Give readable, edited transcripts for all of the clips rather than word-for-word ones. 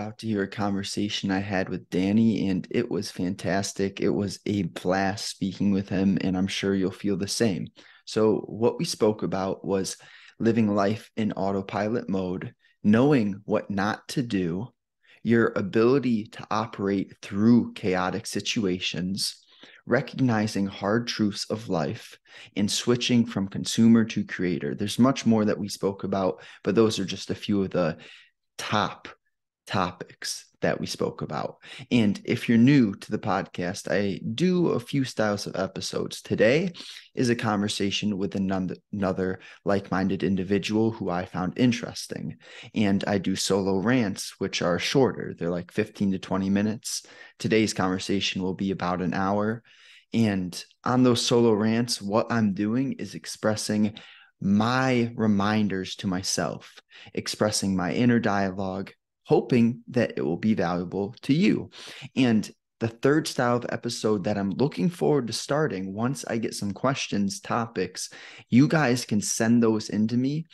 about to hear a conversation I had with Danny, and it was fantastic. It was a blast speaking with him, and I'm sure you'll feel the same. So, what we spoke about was living life in autopilot mode, knowing what not to do, your ability to operate through chaotic situations, recognizing hard truths of life, and switching from consumer to creator. There's much more that we spoke about, but those are just a few of the top topics that we spoke about. And if you're new to the podcast, I do a few styles of episodes. Today is a conversation with another like-minded individual who I found interesting. And I do solo rants, which are shorter. They're like 15 to 20 minutes. Today's conversation will be about an hour. And on those solo rants, what I'm doing is expressing my reminders to myself, expressing my inner dialogue, hoping that it will be valuable to you. And the third style of episode that I'm looking forward to starting, once I get some questions, topics, you guys can send those into me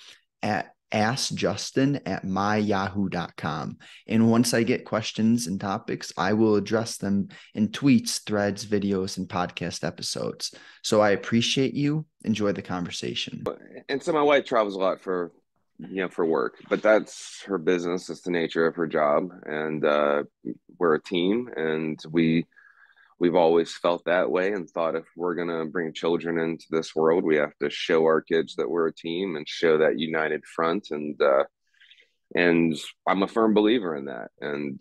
at askjustin@myyahoo.com. And once I get questions and topics, I will address them in tweets, threads, videos, and podcast episodes. So I appreciate you. Enjoy the conversation. And so my wife travels a lot for work, but that's her business. It's the nature of her job. And we're a team, and we've always felt that way and thought if we're going to bring children into this world, we have to show our kids that we're a team and show that united front. And I'm a firm believer in that. And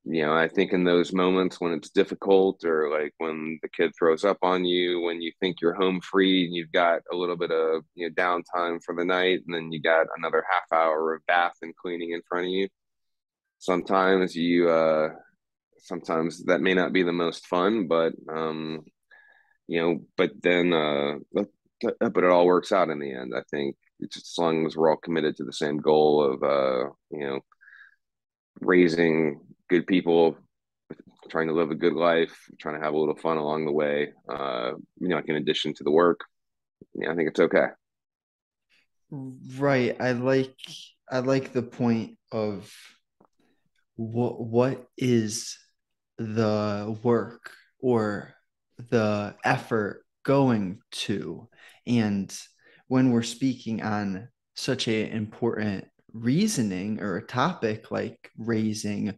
I think in those moments when it's difficult, or like when the kid throws up on you, when you think you're home free and you've got a little bit of downtime for the night, and then you got another half hour of bath and cleaning in front of you, sometimes sometimes that may not be the most fun, but but then but it all works out in the end. I think it's just, as long as we're all committed to the same goal of raising good people, trying to live a good life, trying to have a little fun along the way, like in addition to the work, I think it's okay. Right. I like the point of what is the work or the effort going to. And when we're speaking on such an important reasoning or a topic like raising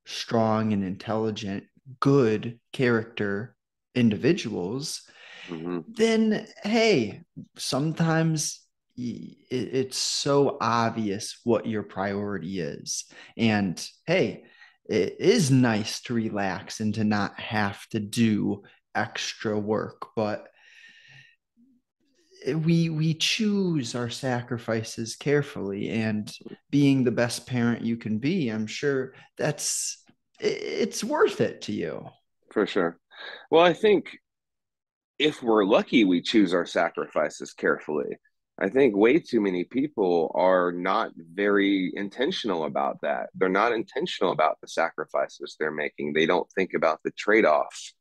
strong and intelligent, good character individuals, Mm-hmm. then hey, sometimes it's so obvious what your priority is. And hey, it is nice to relax and to not have to do extra work, but we choose our sacrifices carefully, and being the best parent you can be, I'm sure it's worth it to you. For sure. Well, I think if we're lucky, we choose our sacrifices carefully. I think way too many people are not very intentional about that. They're not intentional about the sacrifices they're making. They don't think about the trade-offs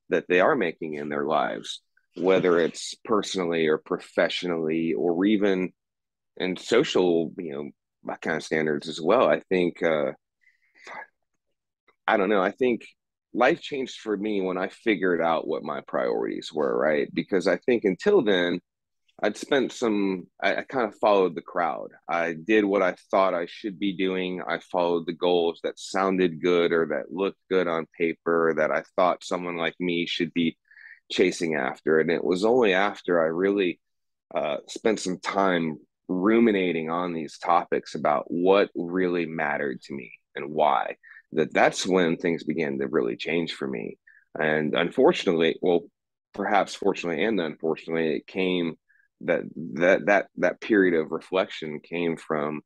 that they are making in their lives, whether it's personally or professionally, or even in social, kind of standards as well. I think I don't know. I think life changed for me when I figured out what my priorities were, right? Because I think until then, I kind of followed the crowd. I did what I thought I should be doing. I followed the goals that sounded good or that looked good on paper, that I thought someone like me should be chasing after. And it was only after I really spent some time ruminating on these topics about what really mattered to me and why, that's when things began to really change for me. And unfortunately, well, perhaps fortunately and unfortunately, it came that period of reflection came from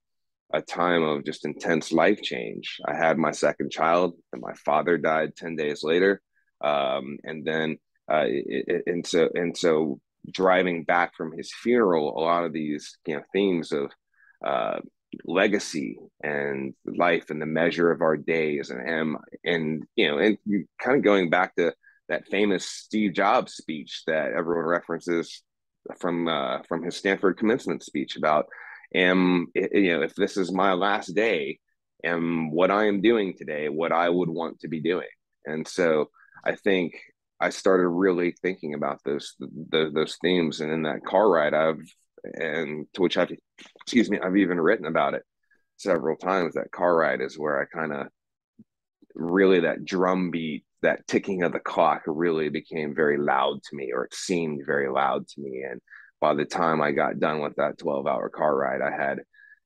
a time of just intense life change. I had my second child, and my father died 10 days later. And then and so driving back from his funeral, a lot of these themes of uh, legacy and life and the measure of our days and him, and and kind of going back to that famous Steve Jobs speech that everyone references from his Stanford commencement speech about, if this is my last day, am what I am doing today what I would want to be doing? And so I think I started really thinking about those themes. And in that car ride, and to which I've, excuse me, I've even written about it several times. That car ride is where I kind of really, that drum beat, that ticking of the clock really became very loud to me, or it seemed very loud to me. And by the time I got done with that 12-hour car ride, I had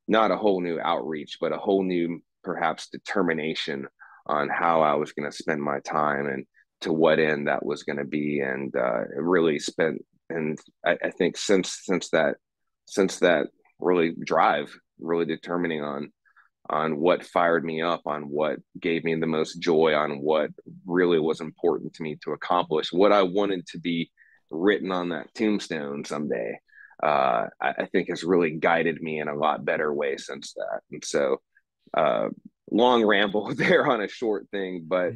not a whole new outreach, but a whole new, perhaps, determination on how I was going to spend my time and to what end that was going to be. And it really spent, and I think since that really drive, really determining on what fired me up, on what gave me the most joy, on what really was important to me to accomplish, what I wanted to be written on that tombstone someday. I think has really guided me in a lot better way since that. And so, uh, long ramble there on a short thing, but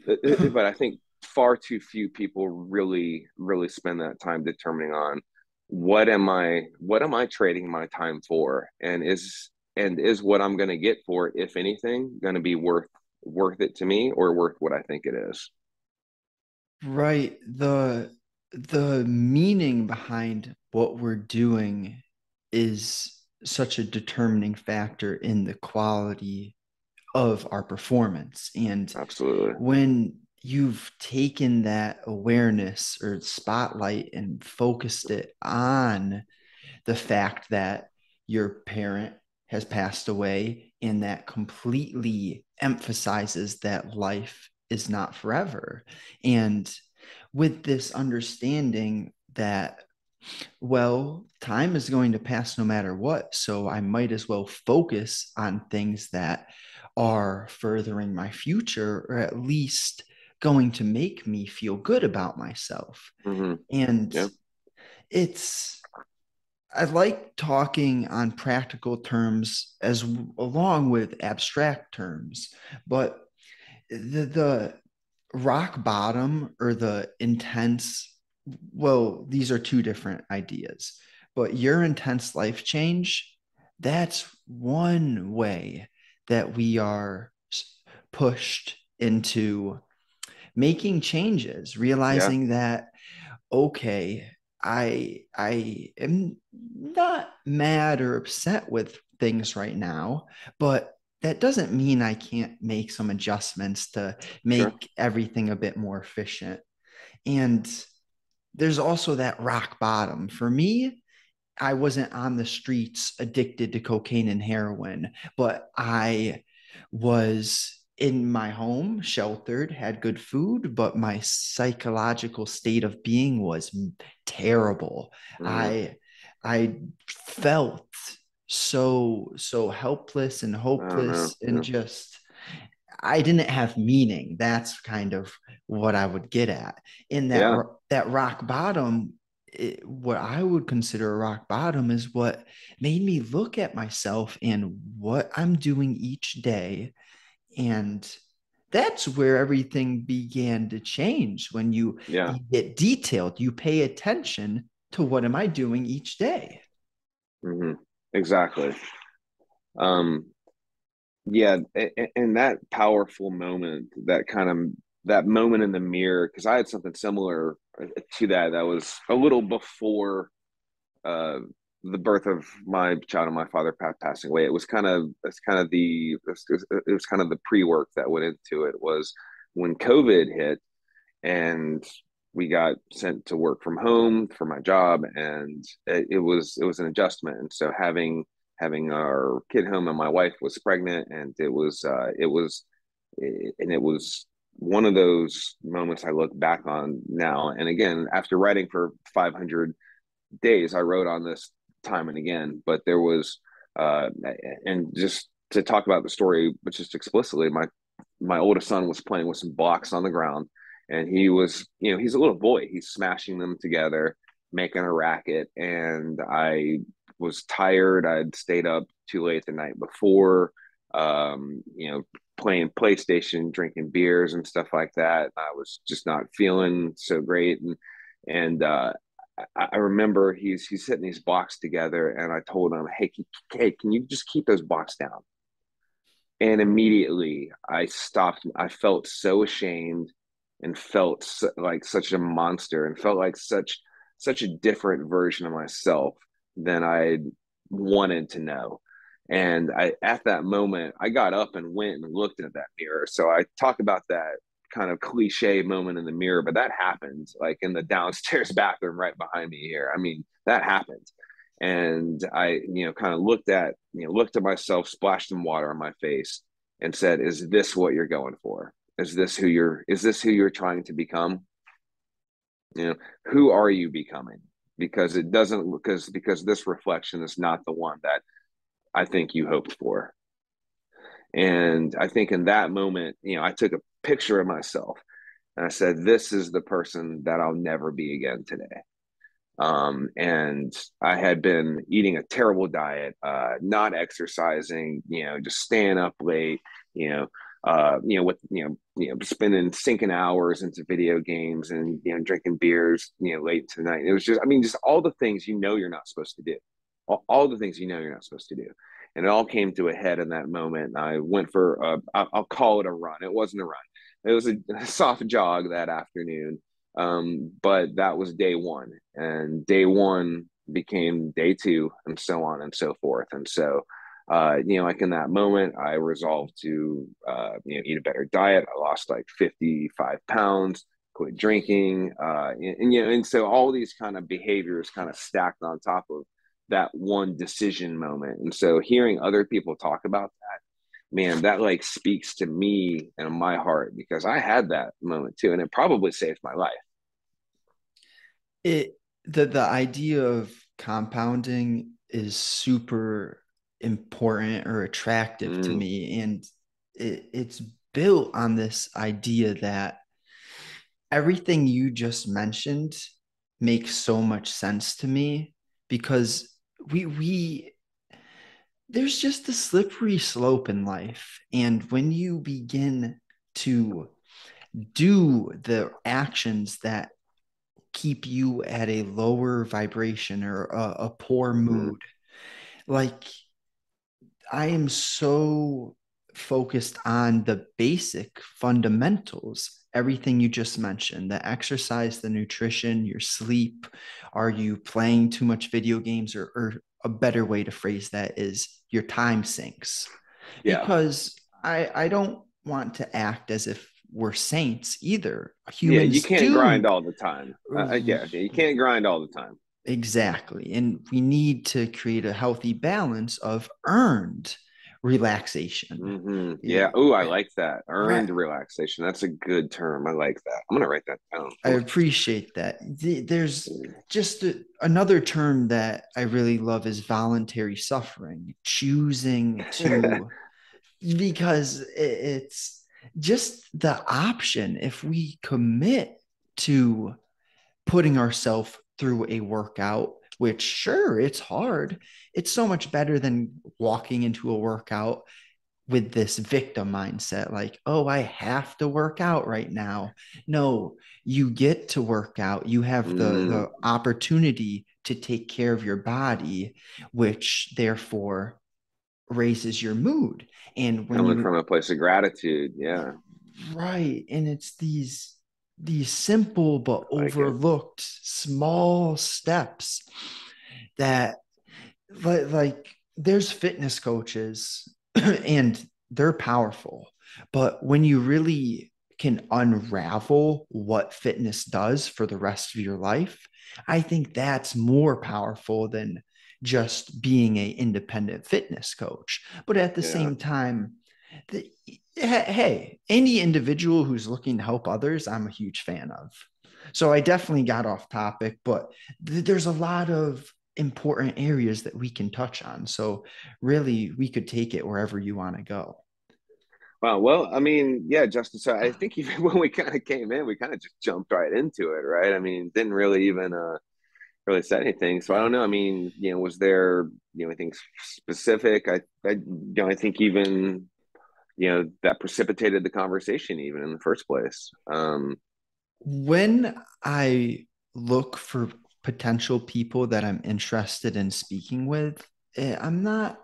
I think far too few people really spend that time determining on what am I trading my time for, and is what I'm going to get for it, if anything, going to be worth it to me, or worth what I think it is. Right. The meaning behind what we're doing is such a determining factor in the quality of our performance. And Absolutely. when you've taken that awareness or spotlight and focused it on the fact that your parent has passed away, and that completely emphasizes that life is not forever. And with this understanding that, well, time is going to pass no matter what. So I might as well focus on things that are furthering my future, or at least going to make me feel good about myself. Mm-hmm. And Yeah. it's, I like talking on practical terms as along with abstract terms, but the rock bottom or the intense, well, these are two different ideas, but your intense life change, that's one way that we are pushed into making changes, Yeah. realizing that, okay, I am not mad or upset with things right now, but that doesn't mean I can't make some adjustments to Sure. make everything a bit more efficient. And there's also that rock bottom. For me, I wasn't on the streets addicted to cocaine and heroin, but I was in my home, sheltered, had good food, but my psychological state of being was terrible. Mm-hmm. I felt so helpless and I don't know. hopeless, and Yeah. just I didn't have meaning. That's kind of what I would get at. In Yeah. that rock bottom, what I would consider a rock bottom is what made me look at myself and what I'm doing each day. And that's where everything began to change. When Yeah. you get detailed, you pay attention to what am I doing each day. Mm-hmm. Exactly. Um, yeah, and that powerful moment, that moment in the mirror, because I had something similar to that. That was a little before uh, the birth of my child and my father passing away. It was kind of the pre work that went into it. Was when COVID hit, and we got sent to work from home for my job, and it was an adjustment. And so having our kid home, and my wife was pregnant, and it was one of those moments I look back on now. And again, after writing for 500 days, I wrote on this time and again. But there was, and just to talk about the story, but just explicitly, my oldest son was playing with some blocks on the ground, and he's a little boy. He's smashing them together, making a racket, and I was tired. I'd stayed up too late the night before, playing PlayStation, drinking beers and stuff like that. I was just not feeling so great, and I remember he's hitting these blocks together, and I told him, "Hey, can you just keep those blocks down?" And immediately I stopped. I felt so ashamed and felt like such a monster and felt like such a different version of myself than I wanted to know. And I, at that moment, I got up and went and looked at that mirror. So I talk about that kind of cliche moment in the mirror, but that happened like in the downstairs bathroom right behind me here. I mean, that happened. And I, kind of looked at myself, splashed some water on my face, and said, "Is this what you're going for? Is this who you're trying to become? You know, who are you becoming? Because it doesn't, because this reflection is not the one that I think you hoped for." And I think in that moment, I took a picture of myself and I said, "This is the person that I'll never be again today." And I had been eating a terrible diet, not exercising, just staying up late, spending sinking hours into video games and, drinking beers, late into the night. It was just, I mean, just all the things you're not supposed to do, all the things you're not supposed to do. And it all came to a head in that moment. I went for, I'll call it a run. It wasn't a run. It was a soft jog that afternoon, but that was day one, and day one became day two, and so on and so forth. And so, like in that moment, I resolved to, eat a better diet. I lost like 55 pounds, quit drinking. And so all these kind of behaviors kind of stacked on top of that one decision moment. And so hearing other people talk about that, man, that like speaks to me and my heart because I had that moment too, and it probably saved my life. It the idea of compounding is super important or attractive to Mm, me, and it's built on this idea that everything you just mentioned makes so much sense to me because we there's just a slippery slope in life, and when you begin to do the actions that keep you at a lower vibration or a poor mm-hmm. mood. Like, I am so focused on the basic fundamentals, everything you just mentioned, the exercise, the nutrition, your sleep. Are you playing too much video games? Or a better way to phrase that is your time sinks. Yeah. Because I don't want to act as if we're saints either. Yeah, you Humans can't grind do. all the time. Yeah, you can't grind all the time. Exactly. And we need to create a healthy balance of earned relaxation. Yeah. Oh, I like that. Right. Earned relaxation. That's a good term. I like that. I'm gonna write that down. I appreciate that. There's just another term that I really love is voluntary suffering, choosing to, because it's just the option. If we commit to putting ourselves through a workout, which sure, it's hard. It's so much better than walking into a workout with this victim mindset like, oh, I have to work out right now. No, you get to work out. You have the mm, opportunity to take care of your body, which therefore raises your mood. And when coming you from a place of gratitude. Yeah, right, and it's these simple but I like it. overlooked small steps that like there's fitness coaches and they're powerful, but when you really can unravel what fitness does for the rest of your life, I think that's more powerful than just being a independent fitness coach. But at the Yeah. same time, the, hey, any individual who's looking to help others, I'm a huge fan of. So I definitely got off topic, but there's a lot of important areas that we can touch on. So really, we could take it wherever you want to go. Wow. Well, I mean, yeah, Justin. So I think even when we kind of came in, we kind of just jumped right into it, right? I mean, didn't really even really say anything. So I don't know. I mean, was there anything specific? I think even that precipitated the conversation even in the first place. When I look for potential people that I'm interested in speaking with, I'm not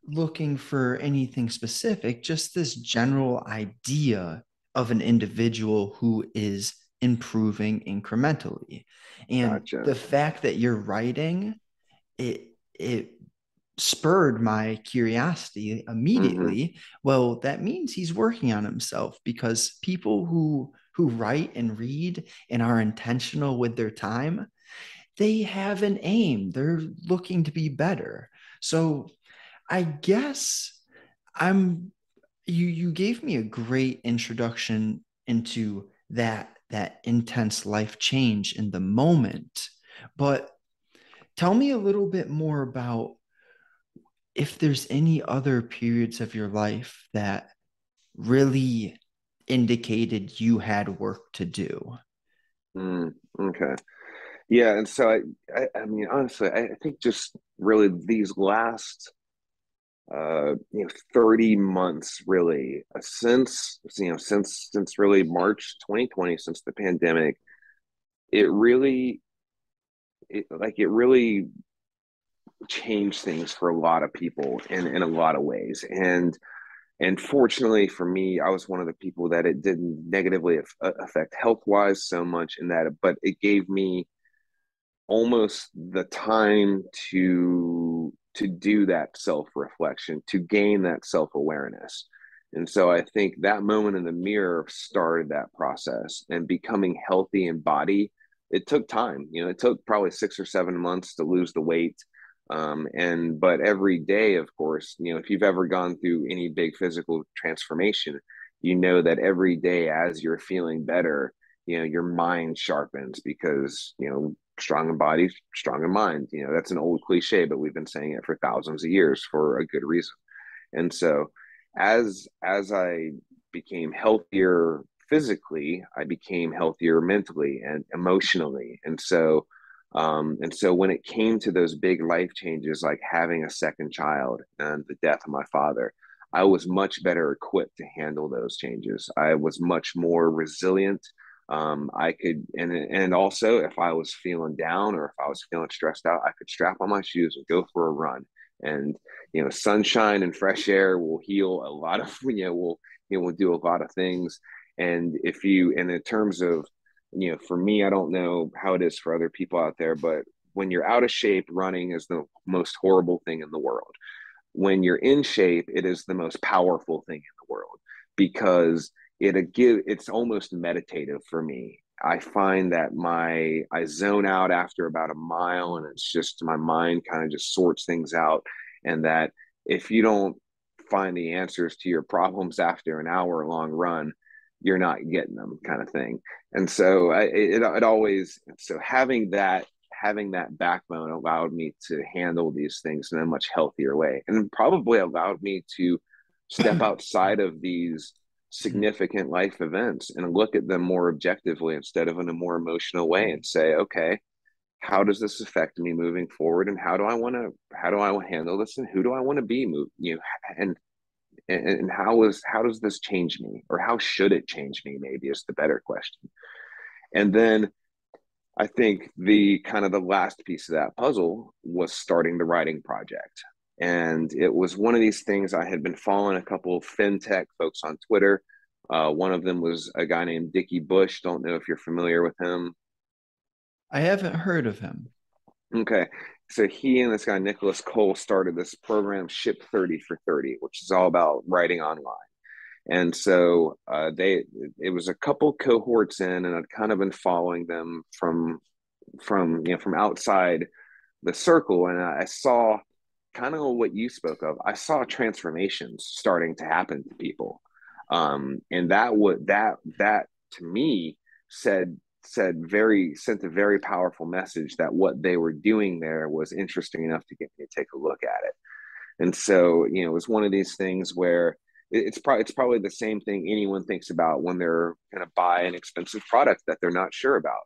looking for anything specific, just this general idea of an individual who is improving incrementally. And Gotcha. the fact that you're writing, it spurred my curiosity Mm-hmm. immediately. Well, that means he's working on himself, because people who write and read and are intentional with their time, they have an aim. They're looking to be better. So I guess I'm you gave me a great introduction into that intense life change in the moment. But tell me a little bit more about if there's any other periods of your life that really indicated you had work to do. Mm, okay. Yeah, and so I mean, honestly, I think just really these last 30 months really since really March 2020, since the pandemic, it really it really changed things for a lot of people in a lot of ways. And fortunately for me, I was one of the people that it didn't negatively affect health wise so much in that, but it gave me almost the time to do that self-reflection, to gain that self-awareness. And so I think that moment in the mirror started that process, and becoming healthy in body, it took time. It took probably 6 or 7 months to lose the weight. And but every day, of course, if you've ever gone through any big physical transformation, you know that every day as you're feeling better, your mind sharpens, because strong in body, strong in mind. That's an old cliche, but we've been saying it for thousands of years for a good reason. And so as I became healthier physically, I became healthier mentally and emotionally. And so when it came to those big life changes, like having a second child and the death of my father, I was much better equipped to handle those changes. I was much more resilient. I could, and also if I was feeling down or if I was feeling stressed out, I could strap on my shoes and go for a run. And sunshine and fresh air will heal a lot of will do a lot of things. And in terms of for me, I don't know how it is for other people out there, but when you're out of shape, running is the most horrible thing in the world. When you're in shape, it is the most powerful thing in the world, because it's almost meditative for me. I find that I zone out after about a mile, and it's just my mind kind of just sorts things out. And that if you don't find the answers to your problems after an hour long run, you're not getting them, kind of thing. And so it always, so having that backbone allowed me to handle these things in a much healthier way, and probably allowed me to step outside of these significant life events and look at them more objectively instead of in a more emotional way, and say, okay, how does this affect me moving forward, and how do I want to handle this, and who do I want to be and how does this change me, or how should it change me, maybe is the better question. And then I think the kind of the last piece of that puzzle was starting the writing project. And it was one of these things. I had been following a couple of fintech folks on Twitter. One of them was a guy named Dickie Bush. Don't know if you're familiar with him. I haven't heard of him. Okay. So he and this guy, Nicholas Cole, started this program, Ship 30 for 30, which is all about writing online. And so it was a couple cohorts in, and I'd kind of been following them from outside the circle, and I saw kind of what you spoke of. I saw transformations starting to happen to people, and that to me said sent a very powerful message that what they were doing there was interesting enough to get me to take a look at it. And so it was one of these things where it's probably the same thing anyone thinks about when they're going to buy an expensive product that they're not sure about.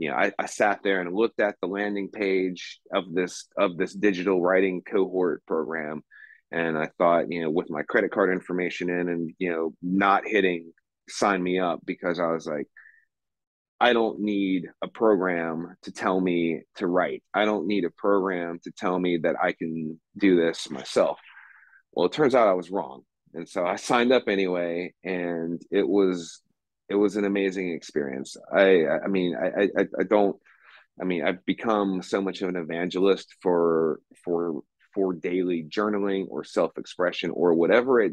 I sat there and looked at the landing page of this digital writing cohort program, and I thought, with my credit card information in, and not hitting sign me up, because I was like, I don't need a program to tell me to write. I don't need a program to tell me that I can do this myself. Well, it turns out I was wrong. And so I signed up anyway, and it was an amazing experience. I mean, I don't, I mean, I've become so much of an evangelist for daily journaling or self-expression or whatever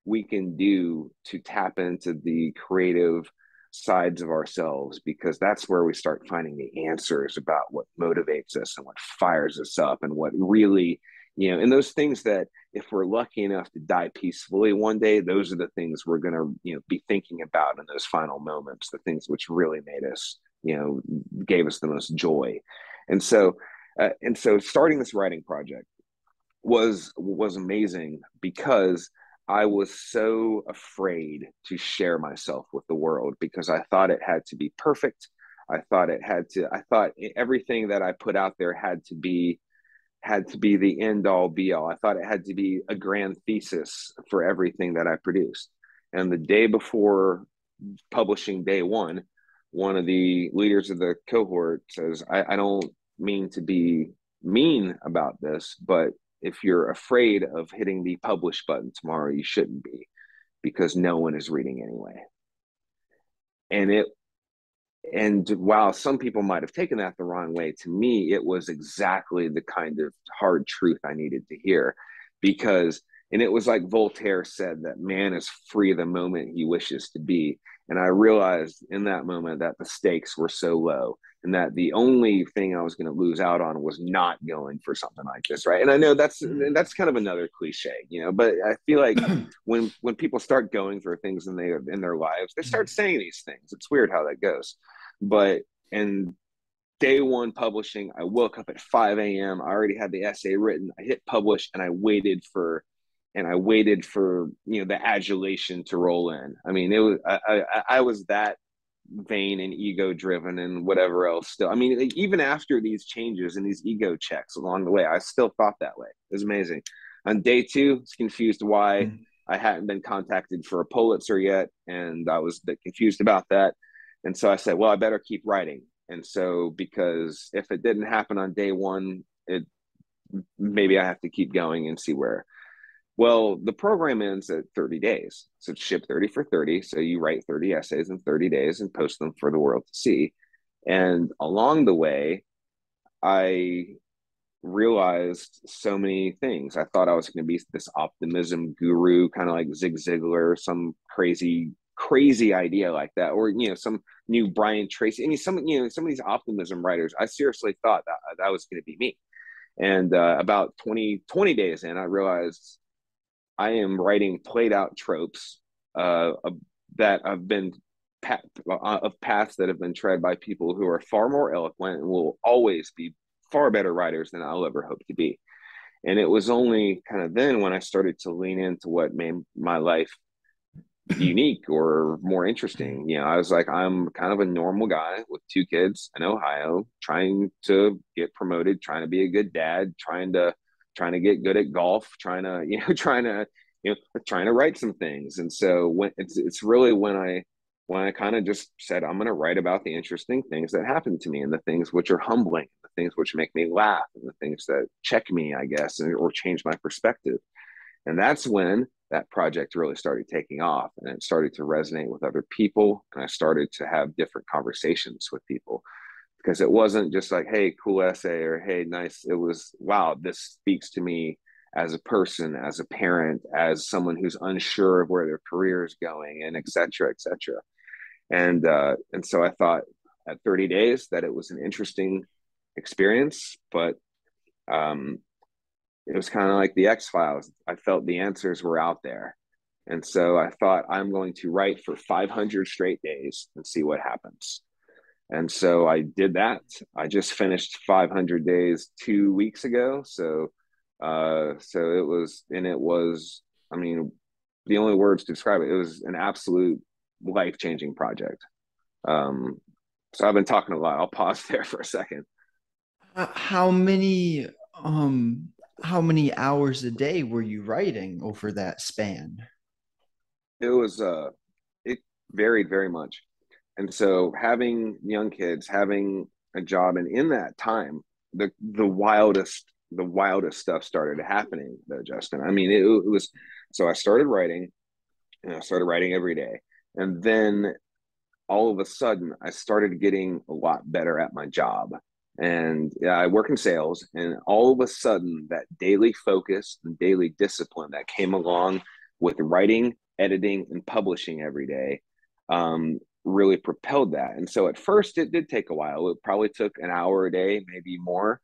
we can do to tap into the creative sides of ourselves, because that's where we start finding the answers about what motivates us and what fires us up and what really, and those things that, if we're lucky enough to die peacefully one day, those are the things we're going to, be thinking about in those final moments, the things which really made us, gave us the most joy. And so starting this writing project was amazing, because I was so afraid to share myself with the world, because I thought it had to be perfect. I thought everything that I put out there had to be the end all be all. I thought it had to be a grand thesis for everything that I produced. And the day before publishing day one of the leaders of the cohort says, I don't mean to be mean about this, but if you're afraid of hitting the publish button tomorrow, you shouldn't be, because no one is reading anyway. And it and while some people might have taken that the wrong way, to me, it was exactly the kind of hard truth I needed to hear. Because, and it was like Voltaire said, that man is free the moment he wishes to be. And I realized in that moment that the stakes were so low, and that the only thing I was going to lose out on was not going for something like this. Right. And I know that's kind of another cliche, but I feel like when people start going for things in their lives, they start saying these things. It's weird how that goes. But in day one publishing, I woke up at 5 a.m. I already had the essay written. I hit publish, and I waited for the adulation to roll in. I mean, it was I was that vain and ego driven and whatever else still. I mean, even after these changes and these ego checks along the way, I still thought that way. It was amazing. On day two, I was confused why I hadn't been contacted for a Pulitzer yet, and I was a bit confused about that. And so I said, well, I better keep writing. And so, because if it didn't happen on day one, maybe I have to keep going and see where. Well, the program ends at 30 days. So it's ship 30 for 30. So you write 30 essays in 30 days and post them for the world to see. And along the way, I realized so many things. I thought I was going to be this optimism guru, kind of like Zig Ziglar, some crazy idea like that, or some new Brian Tracy. I mean, some of these optimism writers. I seriously thought that was going to be me. And about 20 days in, I realized I am writing played out tropes that have been of paths that have been tread by people who are far more eloquent and will always be far better writers than I'll ever hope to be. And it was only kind of then when I started to lean into what made my life unique or more interesting. I was like, I'm kind of a normal guy with two kids in Ohio, trying to get promoted, trying to be a good dad, trying to get good at golf, trying to write some things. And so when it's really when I kind of just said, I'm going to write about the interesting things that happen to me, and the things which are humbling, the things which make me laugh, and the things that check me, I guess, or change my perspective. And that's when that project really started taking off, and it started to resonate with other people. And I started to have different conversations with people, because it wasn't just like, hey, cool essay, or hey, nice. It was, wow, this speaks to me as a person, as a parent, as someone who's unsure of where their career is going, and et cetera, et cetera. And so I thought at 30 days that it was an interesting experience, but it was kind of like the X-Files. I felt the answers were out there. And so I thought, I'm going to write for 500 straight days and see what happens. And so I did that. I just finished 500 days 2 weeks ago. So I mean, the only words to describe it, it was an absolute life-changing project. So I've been talking a lot. I'll pause there for a second. How many how many hours a day were you writing over that span? It was it varied very much. And so having young kids, having a job, and in that time, the wildest the wildest stuff started happening though, Justin. I mean, it was, so I started writing, and I started writing every day. And then all of a sudden I started getting a lot better at my job. And I work in sales, and all of a sudden that daily focus and daily discipline that came along with writing, editing, and publishing every day really propelled that. And so at first it did take a while. It probably took an hour a day, maybe more,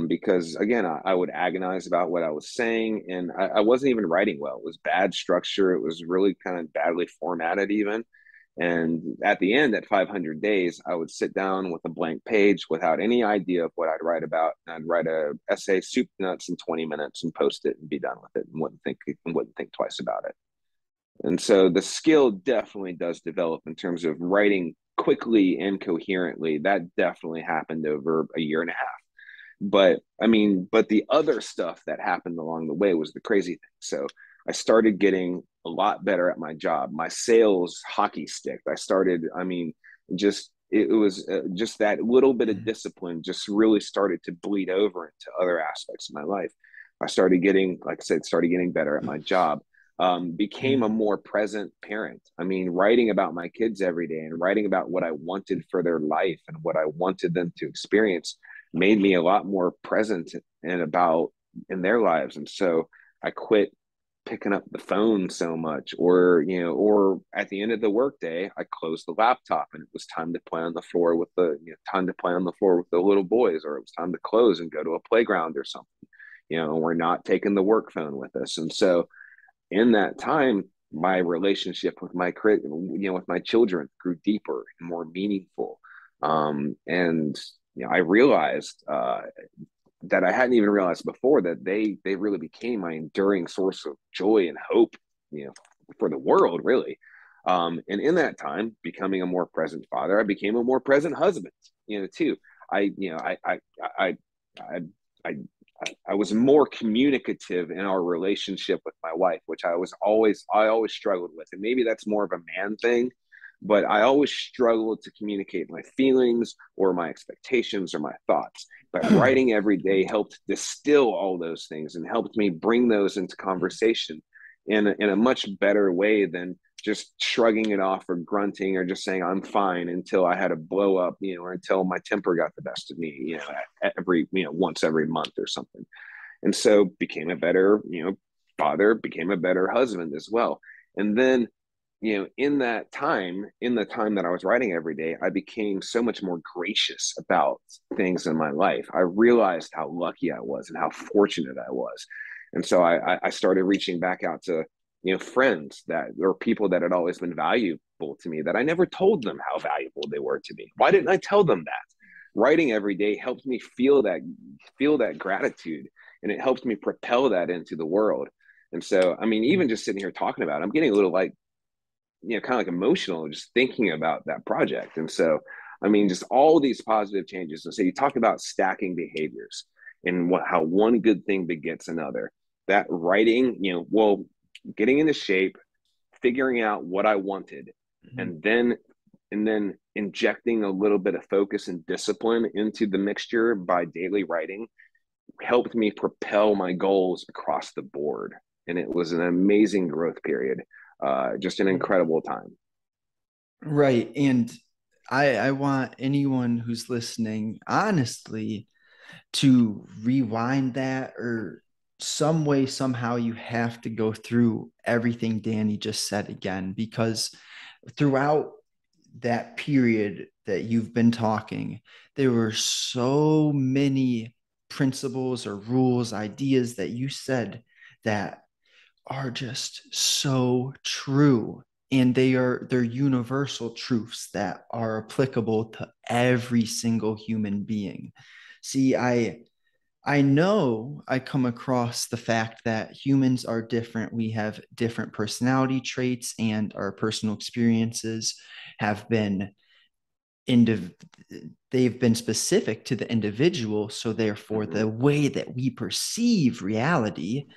because again, I would agonize about what I was saying, and I wasn't even writing well. It was bad structure. It was really kind of badly formatted, even. And at the end, at 500 days, I would sit down with a blank page without any idea of what I'd write about. I'd write a essay, soup nuts, in 20 minutes, and post it and be done with it, and wouldn't think twice about it. And so the skill definitely does develop in terms of writing quickly and coherently. That definitely happened over a year and a half. But I mean, but the other stuff that happened along the way was the crazy thing. So I started getting a lot better at my job. My sales hockey stick. I started, I mean, just it was just that little bit of discipline just really started to bleed over into other aspects of my life. I started getting, like I said, started getting better at my job. Became a more present parent. I mean, writing about my kids every day and writing about what I wanted for their life and what I wanted them to experience made me a lot more present and about in their lives. And so I quit picking up the phone so much, or or at the end of the workday I closed the laptop and it was time to play on the floor with the time to play on the floor with the little boys, or it was time to close and go to a playground or something. We're not taking the work phone with us. And so in that time, my relationship with with my children grew deeper and more meaningful. And I realized that I hadn't even realized before, that they really became my enduring source of joy and hope, for the world, really. And in that time, becoming a more present father, I became a more present husband, too. I, you know, I, I, I was more communicative in our relationship with my wife, which I always struggled with. And maybe that's more of a man thing, but I always struggled to communicate my feelings or my expectations or my thoughts. But writing every day helped distill all those things and helped me bring those into conversation in a much better way than just shrugging it off or grunting or just saying I'm fine until I had a blow up, or until my temper got the best of me, every, once every month or something. And so became a better, father, became a better husband as well. And then, in the time that I was writing every day, I became so much more gracious about things in my life. I realized how lucky I was and how fortunate I was. And so I started reaching back out to, friends that, or people that had always been valuable to me, that I never told them how valuable they were to me. Why didn't I tell them that? Writing every day helped me feel that gratitude, and it helped me propel that into the world. And so, I mean, even just sitting here talking about it, I'm getting a little like, kind of like emotional just thinking about that project. And so, I mean, just all these positive changes. And so you talk about stacking behaviors and how one good thing begets another. That writing, getting into shape, figuring out what I wanted, and then injecting a little bit of focus and discipline into the mixture by daily writing helped me propel my goals across the board. And it was an amazing growth period. Just an incredible time. Right. And I want anyone who's listening, honestly, to rewind that, or some way, somehow you have to go through everything Danny just said again, because throughout that period that you've been talking, there were so many principles or rules, ideas that you said that are just so true. And they're universal truths that are applicable to every single human being. See, I know I come across the fact that humans are different. We have different personality traits, and our personal experiences have been indiv- they've been specific to the individual. So therefore, the way that we perceive reality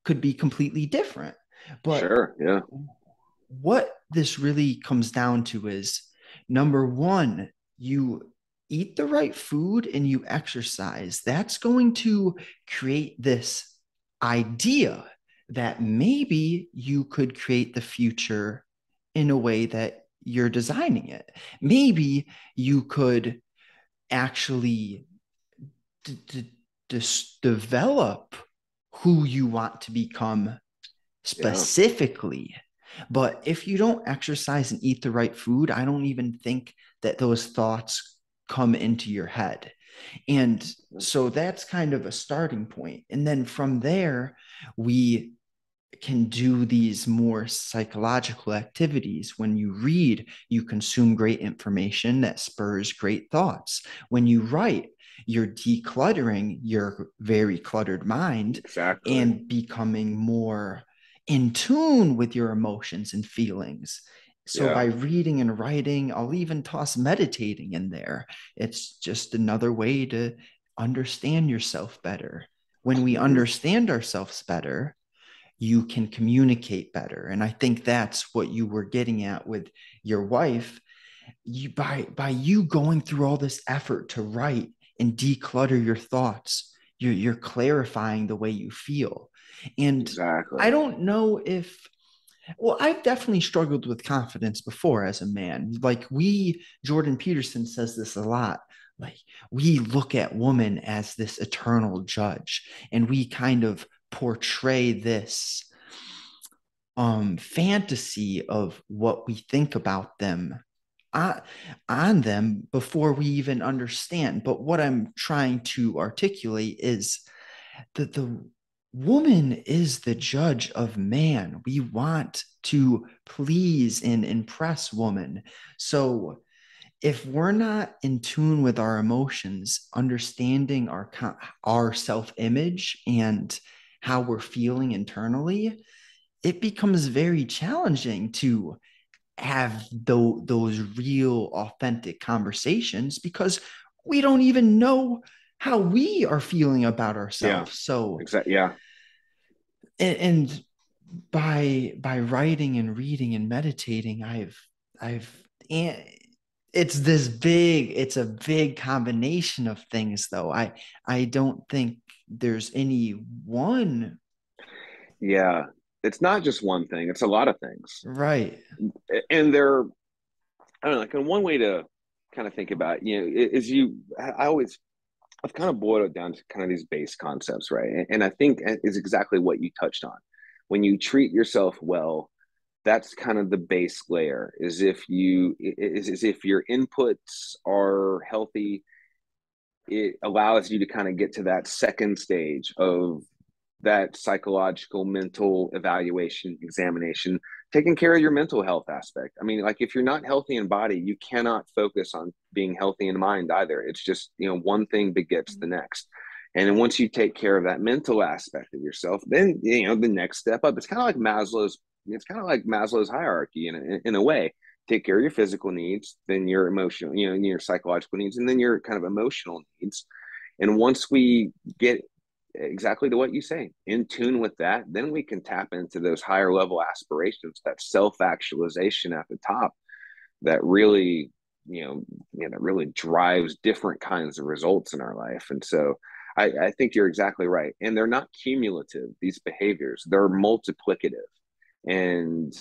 could be completely different. But Sure. Yeah. what this really comes down to is, number one, you eat the right food and you exercise, that's going to create this idea that maybe you could create the future in a way that you're designing it. Maybe you could actually develop who you want to become Yeah. specifically. But if you don't exercise and eat the right food, I don't even think that those thoughts come into your head. And so that's kind of a starting point. And then from there, we can do these more psychological activities. When you read, you consume great information that spurs great thoughts. When you write, you're decluttering your very cluttered mind Exactly. and becoming more in tune with your emotions and feelings. So by Yeah. reading and writing, I'll even toss meditating in there. It's just another way to understand yourself better. When we Hmm. understand ourselves better, you can communicate better. And I think that's what you were getting at with your wife. You by you going through all this effort to write and declutter your thoughts, you're clarifying the way you feel. And I Exactly. don't know if well, I've definitely struggled with confidence before as a man. Like Jordan Peterson says this a lot. Like we look at woman as this eternal judge, and we kind of portray this fantasy of what we think about them on, on them before we even understand. But what I'm trying to articulate is that the woman is the judge of man. We want to please and impress woman. So if we're not in tune with our emotions, understanding our self-image and how we're feeling internally, it becomes very challenging to have those real authentic conversations because we don't even know how we are feeling about Yeah. ourselves. So Exactly. Yeah. and by writing and reading and meditating, I've and it's a big combination of things though. I don't think there's any one Yeah. It's not just one thing, it's a lot of things. right. And they're, I don't know, like, and one way to kind of think about, is I always, I've kind of boiled it down to kind of these base concepts, right? And I think is exactly what you touched on. When you treat yourself well, that's kind of the base layer. Is if your inputs are healthy, it allows you to kind of get to that second stage of that psychological mental evaluation examination, taking care of your mental health aspect. I mean, like, if you're not healthy in body, you cannot focus on being healthy in mind either. It's just, one thing begets the next. And then once you take care of that mental aspect of yourself, then the next step up, it's kind of like Maslow's hierarchy in a way. Take care of your physical needs, then your emotional, your psychological needs, and then your kind of emotional needs. And once we get exactly to what you say, in tune with that, then we can tap into those higher level aspirations, that self actualization at the top that really, that really drives different kinds of results in our life. And so I think you're exactly right. And they're not cumulative, these behaviors, they're multiplicative. And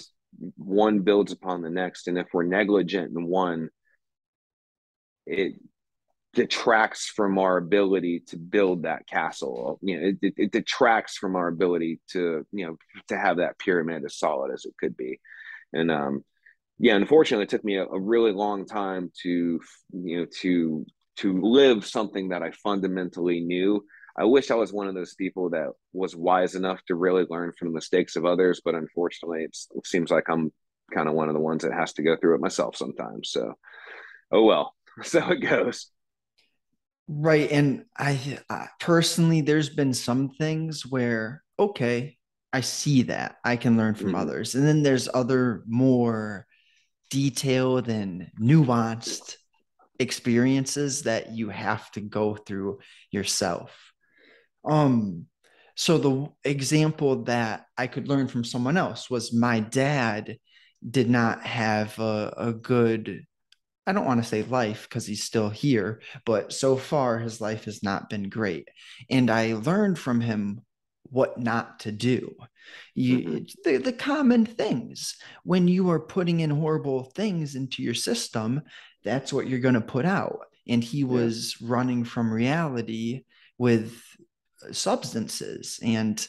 one builds upon the next. And if we're negligent in one, it detracts from our ability to build that castle. It detracts from our ability to have that pyramid as solid as it could be. And yeah, unfortunately, it took me a really long time to live something that I fundamentally knew. I wish I was one of those people that was wise enough to really learn from the mistakes of others, but unfortunately, it seems like I'm kind of one of the ones that has to go through it myself sometimes. So, oh well, so it goes. Right. And I personally, there's been some things where, okay, I see that I can learn from Mm-hmm. others. And then there's other more detailed and nuanced experiences that you have to go through yourself. Um, so the example that I could learn from someone else was my dad did not have a good I don't want to say life because he's still here, but so far his life has not been great. And I learned from him what not to do. Mm-hmm. The common things. When you are putting in horrible things into your system, that's what you're going to put out. And he Yeah. was running from reality with substances. And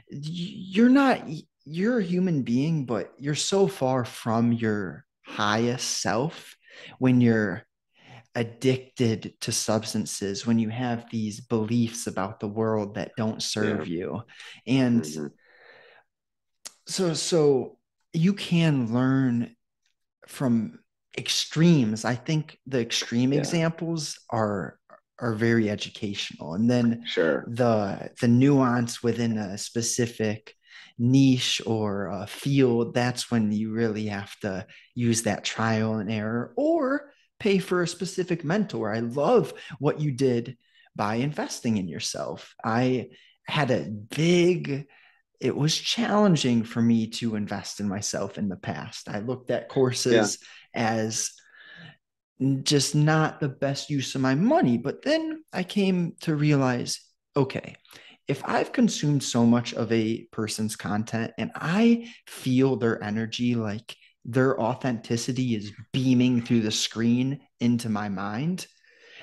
you're not, you're a human being, but you're so far from your highest self when you're addicted to substances, when you have these beliefs about the world that don't Yeah. serve you. And Mm-hmm. so you can learn from extremes. I think the extreme Yeah. examples are very educational. And then Sure. the nuance within a specific niche or a field, that's when you really have to use that trial and error or pay for a specific mentor. I love what you did by investing in yourself. I had a big it was challenging for me to invest in myself in the past. I looked at Yeah. courses as just not the best use of my money. But then I came to realize okay, if I've consumed so much of a person's content and I feel their energy, like their authenticity is beaming through the screen into my mind,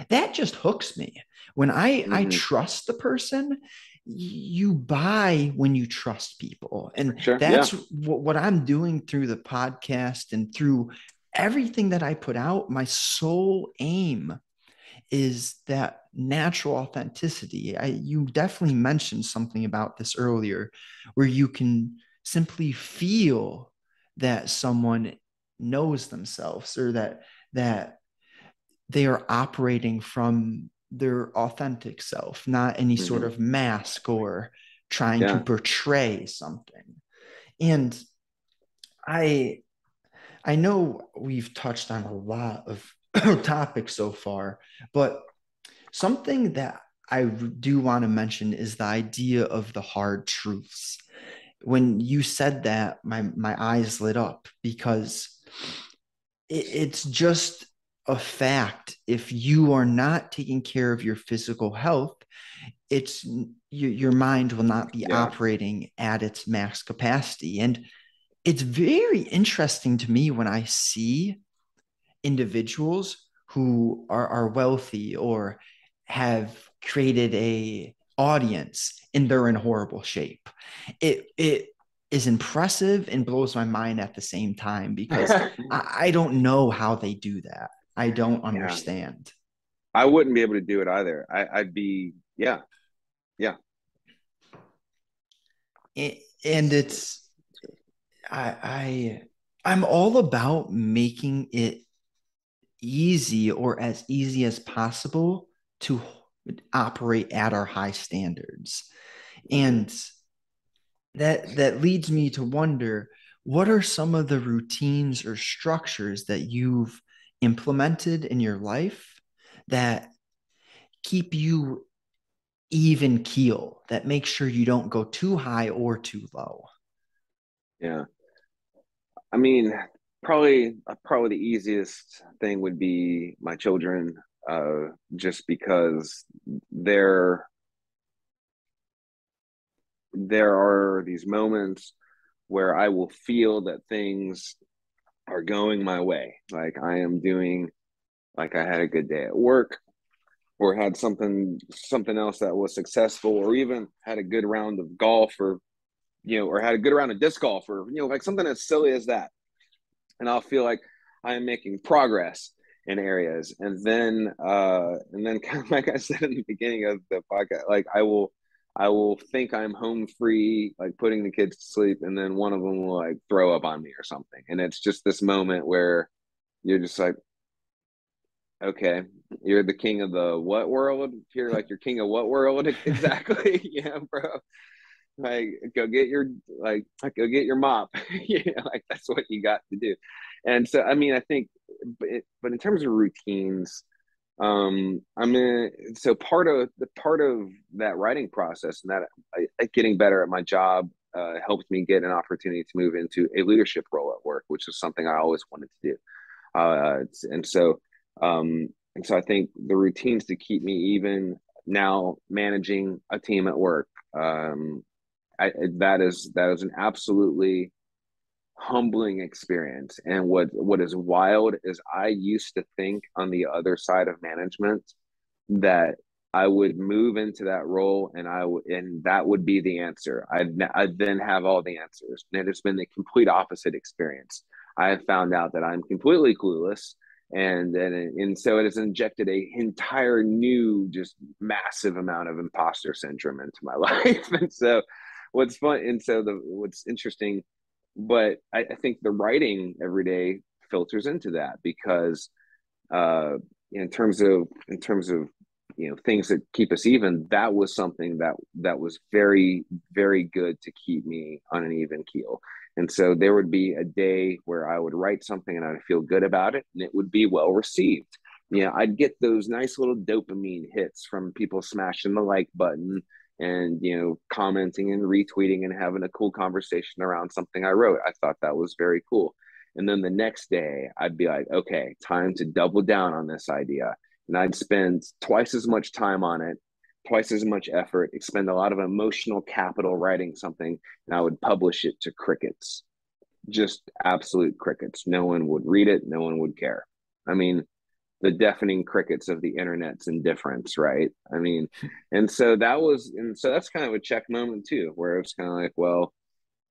that just hooks me. When I Mm-hmm. trust the person, you buy when you trust people. And Sure. Yeah. that's what I'm doing through the podcast and through everything that I put out. My sole aim is that natural authenticity. You definitely mentioned something about this earlier, where you can simply feel that someone knows themselves or that they are operating from their authentic self, not any sort Mm-hmm. of mask or trying to Yeah. portray something. And I I know we've touched on a lot of topics so far, but something that I do want to mention is the idea of the hard truths. When you said that, my eyes lit up because it's just a fact. If you are not taking care of your physical health, it's your mind will not be Yeah. operating at its max capacity. And it's very interesting to me when I see individuals who are wealthy or have created a audience and they're in horrible shape. It is impressive and blows my mind at the same time because I don't know how they do that. I don't Yeah. understand. I wouldn't be able to do it either. I'd be, yeah, yeah. And it's I I'm all about making it easy or as easy as possible to operate at our high standards. Mm-hmm. And that leads me to wonder what are some of the routines or structures that you've implemented in your life that keep you even keel, that make sure you don't go too high or too low? Yeah. I mean, probably the easiest thing would be my children, just because there there are these moments where I will feel that things are going my way. Like I am doing, like I had a good day at work, or had something else that was successful, or even had a good round of golf, or or had a good round of disc golf, or like something as silly as that, and I'll feel like I am making progress in areas, and then kind of like I said in the beginning of the podcast, like I will think I'm home free, like putting the kids to sleep, and then one of them will like throw up on me or something, and it's just this moment where you're just like, okay, you're the king of the what world? You're like, you're king of what world exactly? Yeah, bro. Like go get your mop. Like that's what you got to do. And so I mean I think, but in terms of routines, I mean, so part of that writing process, and that getting better at my job, helped me get an opportunity to move into a leadership role at work, which is something I always wanted to do. And so, I think the routines to keep me even now managing a team at work, that is an absolutely humbling experience. And what is wild is I used to think on the other side of management that I would move into that role and that would be the answer. I'd then have all the answers. And it has been the complete opposite experience. I have found out that I'm completely clueless, and so it has injected a entire new, just massive amount of imposter syndrome into my life. And so what's fun and so the what's interesting, but I think the writing every day filters into that, because uh, in terms of things that keep us even, that was something that was very, very good to keep me on an even keel. And so there would be a day where I would write something and I'd feel good about it and it would be well received. I'd get those nice little dopamine hits from people smashing the like button and commenting and retweeting and having a cool conversation around something I wrote. I thought that was very cool. And then the next day, I'd be like, okay, time to double down on this idea. And I'd spend twice as much time on it, twice as much effort, expend a lot of emotional capital writing something, and I would publish it to crickets, just absolute crickets. No one would read it, no one would care. I mean, the deafening crickets of the internet's indifference, right? I mean, and so that's kind of a check moment too, where it's kind of like, well,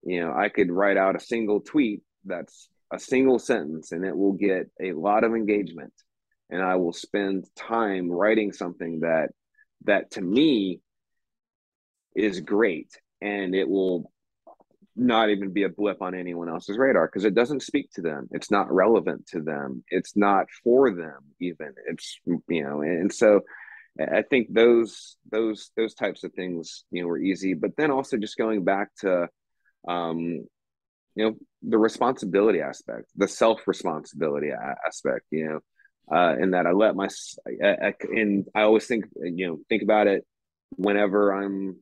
I could write out a single tweet that's a single sentence and it will get a lot of engagement. And I will spend time writing something that to me is great, and it will not even be a blip on anyone else's radar because it doesn't speak to them. It's not relevant to them. It's not for them even. And so I think those types of things were easy. But then also just going back to um, the responsibility aspect, the self responsibility aspect, and that I let my and I always think about it whenever I'm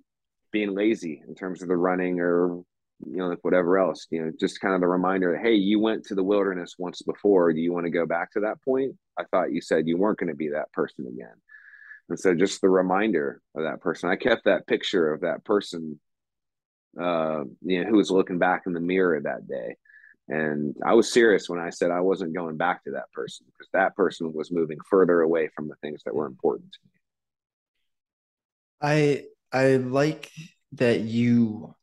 being lazy in terms of the running or like whatever else, just kind of the reminder that, hey, you went to the wilderness once before. Do you want to go back to that point? I thought you said you weren't going to be that person again. And so just the reminder of that person. I kept that picture of that person, who was looking back in the mirror that day. And I was serious when I said I wasn't going back to that person, because that person was moving further away from the things that were important to I like that you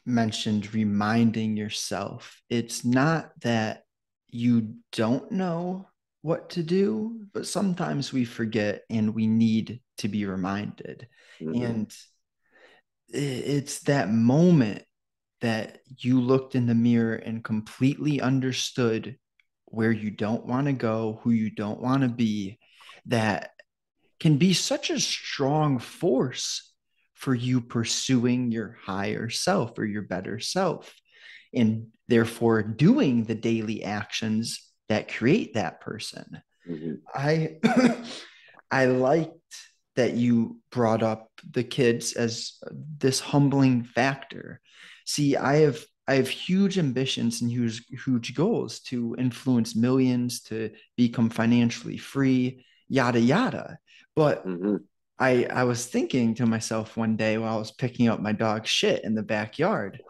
mentioned reminding yourself. It's not that you don't know what to do, but sometimes we forget and we need to be reminded. me. Mm-hmm. And it's that moment that you looked in the mirror and completely understood where you don't want to go, who you don't want to be, that can be such a strong force for you pursuing your higher self or your better self, and therefore doing the daily actions that create that person. Mm-hmm. I I liked that you brought up the kids as this humbling factor. See, I have huge ambitions and huge goals to influence millions, to become financially free, yada yada. But Mm-hmm. I was thinking to myself one day while I was picking up my dog's shit in the backyard,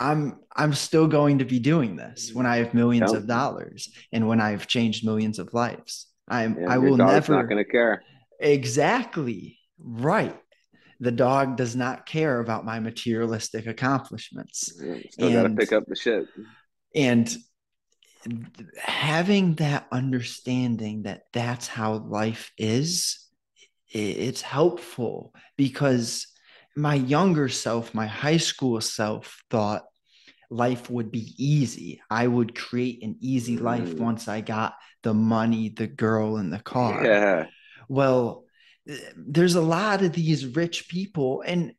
I'm still going to be doing this when I have millions Yep. of dollars and when I've changed millions of lives. Yeah, I your will dog's not never. going to care. Exactly right. The dog does not care about my materialistic accomplishments. Yeah, still got to And pick up the shit. and having that understanding that that's how life is, it's helpful, because my younger self, my high school self, thought life would be easy. I would create an easy life Mm. once I got the money, the girl, and the car. Yeah. Well, there's a lot of these rich people, and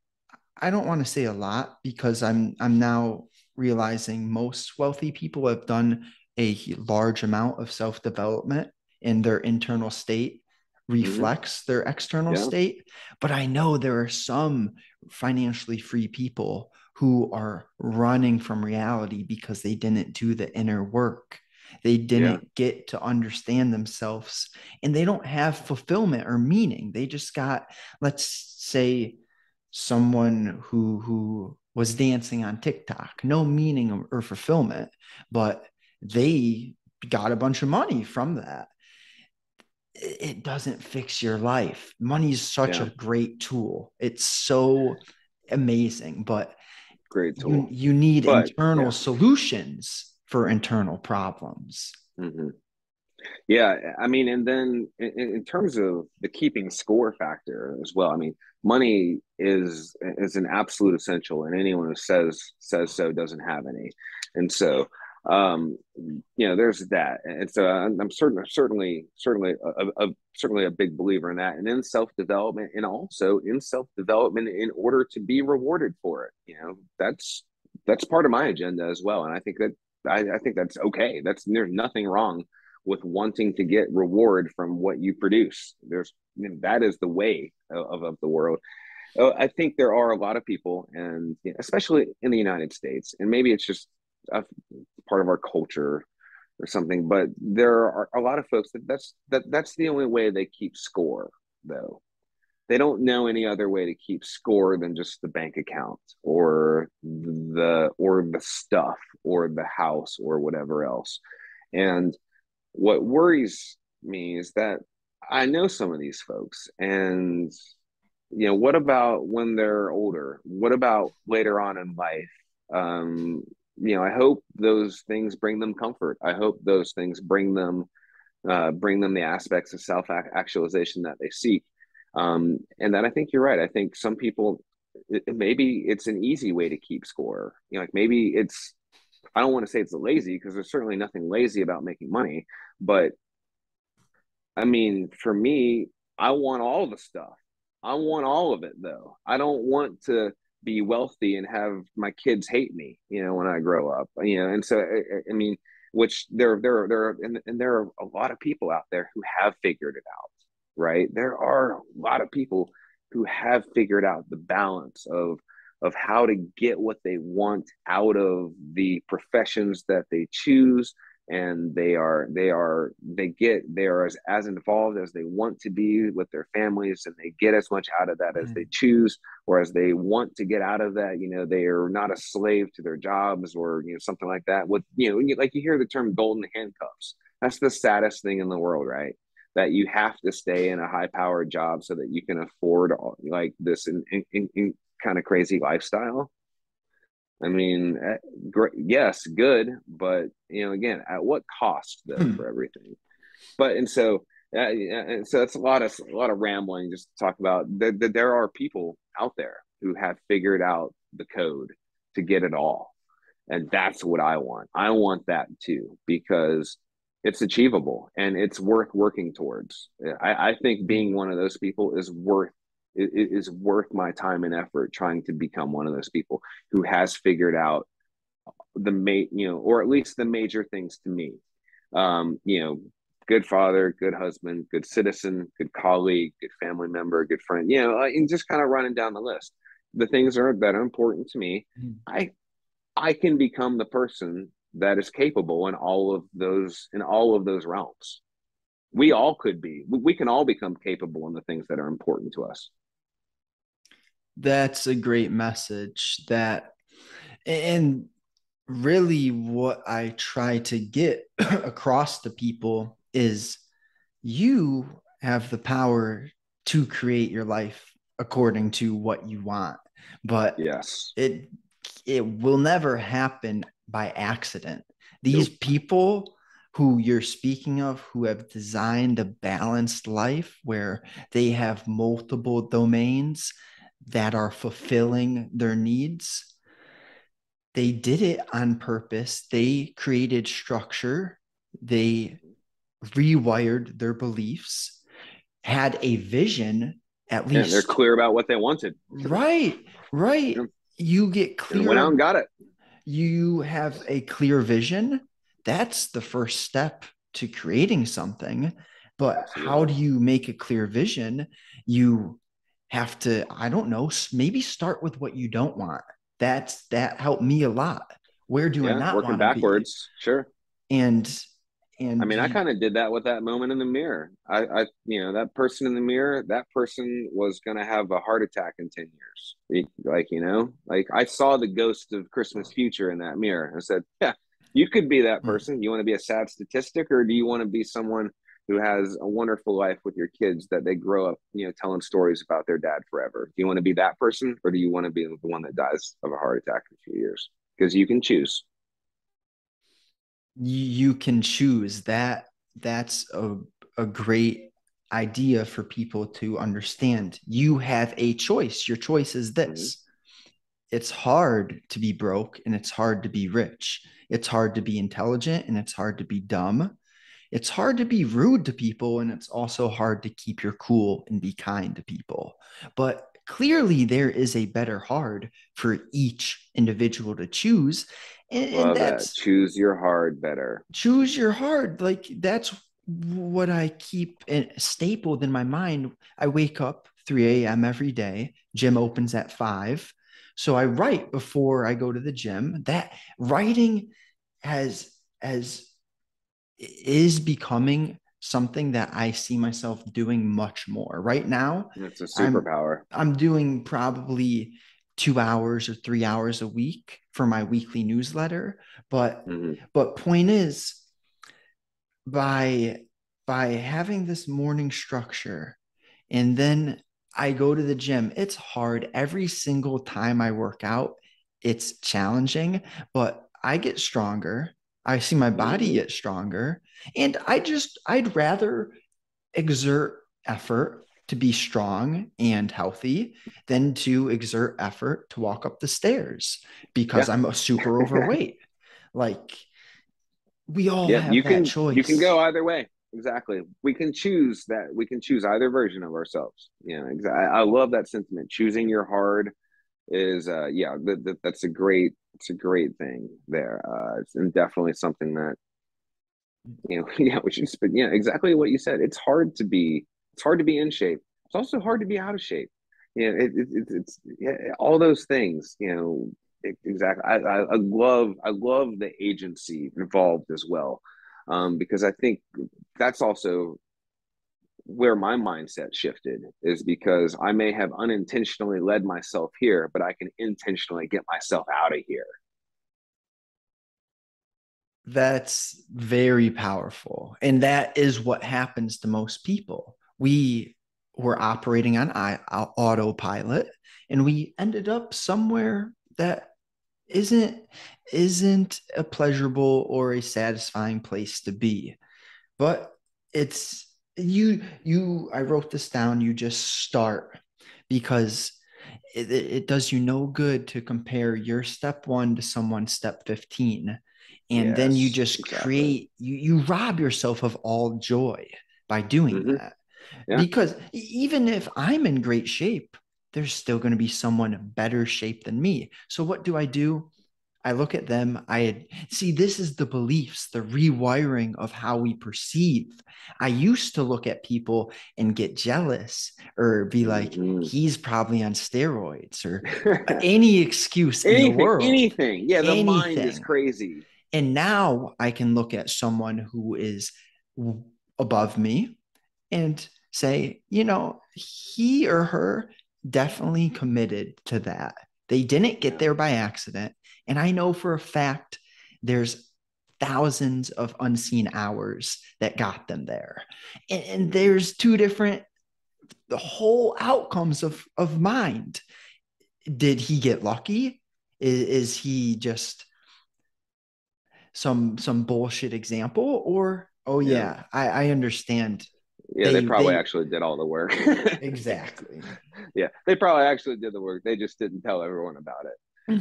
I don't want to say a lot because I'm now realizing most wealthy people have done a large amount of self-development, and their internal state Mm-hmm. reflects their external Yeah. state. But I know there are some financially free people who are running from reality because they didn't do the inner work. They Yeah. didn't get to understand themselves, and they don't have fulfillment or meaning. They just got, let's say, someone who was dancing on TikTok, no meaning or fulfillment, but they got a bunch of money from that. It doesn't fix your life. Money is such Yeah. a great tool. It's so amazing, but Great you tool. you need But internal yeah. solutions for internal problems. Hmm. Yeah, I mean, and then in terms of the keeping score factor as well, I mean, money is an absolute essential, and anyone who says so doesn't have any. And so, there's that. And so I'm certainly a big believer in that, and in self development, and also in self development in order to be rewarded for it. That's part of my agenda as well, and I think that I think that's okay. There's nothing wrong with wanting to get reward from what you produce. That is the way of the world. I think there are a lot of people, and especially in the United States, and maybe it's just a part of our culture or something, but there are a lot of folks that's the only way they keep score, though. They don't know any other way to keep score than just the bank account or the stuff or the house or whatever else. And what worries me is that I know some of these folks, and what about when they're older? What about later on in life? I hope those things bring them comfort. I hope those things bring them the aspects of self actualization that they seek. And then I think you're right. I think some people, maybe it's an easy way to keep score. Like maybe it's, I don't want to say it's lazy, because there's certainly nothing lazy about making money, but I mean, for me, I want all the stuff. I want all of it, though. I don't want to be wealthy and have my kids hate me, when I grow up, And so, I mean, which there are a lot of people out there who have figured it out, right? There are a lot of people who have figured out the balance of how to get what they want out of the professions that they choose, and they are as involved as they want to be with their families, and they get as much out of that as they choose, or as they want to get out of that. They are not a slave to their jobs, or something like that. With like you hear the term golden handcuffs. That's the saddest thing in the world, right? That you have to stay in a high powered job so that you can afford like this in kind of crazy lifestyle. I mean, great, yes, good, but again, at what cost though for everything? But and so that's a lot of rambling just to talk about that. There are people out there who have figured out the code to get it all, and that's what I want. I want that too, because it's achievable and it's worth working towards. I think being one of those people is worth my time and effort, trying to become one of those people who has figured out or at least the major things to me. Um, you know, Good father, good husband, good citizen, good colleague, good family member, good friend. And just kind of running down the list. The things that are important to me. I can become the person that is capable in all of those realms. We all could be. We can all become capable in the things that are important to us. That's a great message. And really what I try to get across to people is you have the power to create your life according to what you want, but Yes. it it will never happen by accident. These Nope. people who you're speaking of, who have designed a balanced life where they have multiple domains that are fulfilling their needs, they did it on purpose. They created structure. They rewired their beliefs, had a vision, at And they're least. clear about what they wanted. Right, right. Yeah. You get And went out clear, and got it. you have a clear vision. That's the first step to creating something. But how Absolutely. do you make a clear vision? You have to, I don't know, maybe start with what you don't want. That helped me a lot. Where do I Yeah. not Working want to be? backwards. Sure. And I And mean, I kind of did that with that moment in the mirror. That person in the mirror, that person was going to have a heart attack in 10 years. Like I saw the ghost of Christmas future in that mirror. I said, yeah, you could be that person. You want to be a sad statistic, or do you want to be someone who has a wonderful life with your kids that they grow up, telling stories about their dad forever? Do you want to be that person, or do you want to be the one that dies of a heart attack in a few years? Because you can choose. you can choose that. That's a great idea for people to understand. You have a choice. Your choice is Mm-hmm. this. It's hard to be broke and it's hard to be rich. It's hard to be intelligent and it's hard to be dumb. It's hard to be rude to people and it's also hard to keep your cool and be kind to people. But clearly, there is a better hard for each individual to choose. And Love that. that's Choose your hard better. choose your hard. Like that's what I keep stapled in my mind. I wake up 3 a.m. every day. Gym opens at 5. So I write before I go to the gym. That writing has is becoming something that I see myself doing much more. Right now, It's a I'm superpower. I'm doing probably 2 hours or 3 hours a week for my weekly newsletter. But Mm-hmm. but point is, by by having this morning structure, and then I go to the gym, it's hard every single time I work out. It's challenging, but I get stronger. I see my body Mm-hmm. get stronger. And I'd rather exert effort to be strong and healthy than to exert effort to walk up the stairs because Yeah. I'm a super overweight. Like we all Yeah. have You that can choice. go either way. Exactly. We can choose that. We can choose either version of ourselves. I love that sentiment. Choosing your hard is that's a great thing there. And definitely something that, yeah, which is, but yeah, exactly what you said. It's hard to be in shape. It's also hard to be out of shape. It's yeah, all those things, exactly. I love the agency involved as well. Because I think that's also where my mindset shifted, is because I may have unintentionally led myself here, but I can intentionally get myself out of here. That's very powerful. And that is what happens to most people. We were operating on autopilot and we ended up somewhere that isn't isn't a pleasurable or a satisfying place to be. But it's you I wrote this down, you just start because it does you no good to compare your step 1 to someone's step 15, and then you Yes, just exactly. create you rob yourself of all joy by doing Mm-hmm. that. Yeah. Because even if I'm in great shape, there's still going to be someone in better shape than me. So what do? I look at them. I see this is the beliefs, the rewiring of how we perceive. I used to look at people and get jealous or be like, Mm-hmm. he's probably on steroids or any excuse in the Anything, world, anything. Yeah, the mind is anything. crazy. And now I can look at someone who is above me and say, he or her definitely committed to that. They didn't get Yeah. there by accident. And I know for a fact there's thousands of unseen hours that got them there. And Mm-hmm. there's two different the whole outcomes of mind. Did he get lucky? Is he just some bullshit example? Or oh Yeah. yeah, I understand. Yeah, they probably They actually did all the work. exactly. Yeah, they probably actually did the work. They just didn't tell everyone about it.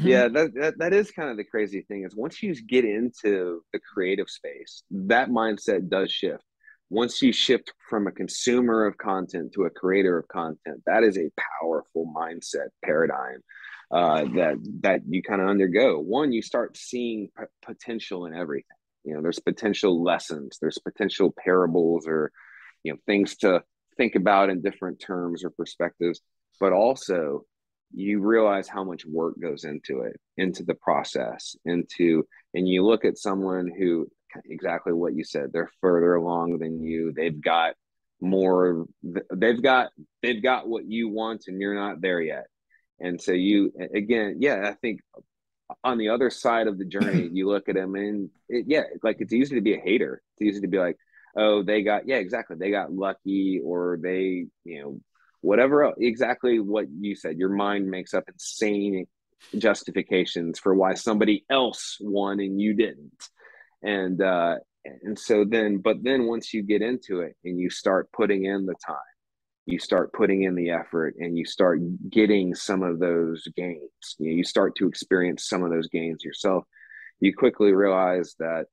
Yeah, Mm-hmm. that is kind of the crazy thing, is once you get into the creative space, that mindset does shift. Once you shift from a consumer of content to a creator of content, that is a powerful mindset paradigm that you kind of undergo. One, you start seeing potential in everything. There's potential lessons, there's potential parables, or things to think about in different terms or perspectives, but also you realize how much work goes into it, into the process, and you look at someone who exactly what you said. They're further along than you. They've got more. They've got what you want, and you're not there yet. And so you again, yeah, I think on the other side of the journey, you look at them and yeah, like it's easy to be a hater. It's easy to be like, oh, they got, yeah, exactly. They got lucky or they, whatever, exactly what you said. Your mind makes up insane justifications for why somebody else won and you didn't. And, and so then, but then once you get into it and you start putting in the time, you start putting in the effort and you start getting some of those gains, you start to experience some of those gains yourself, you quickly realize that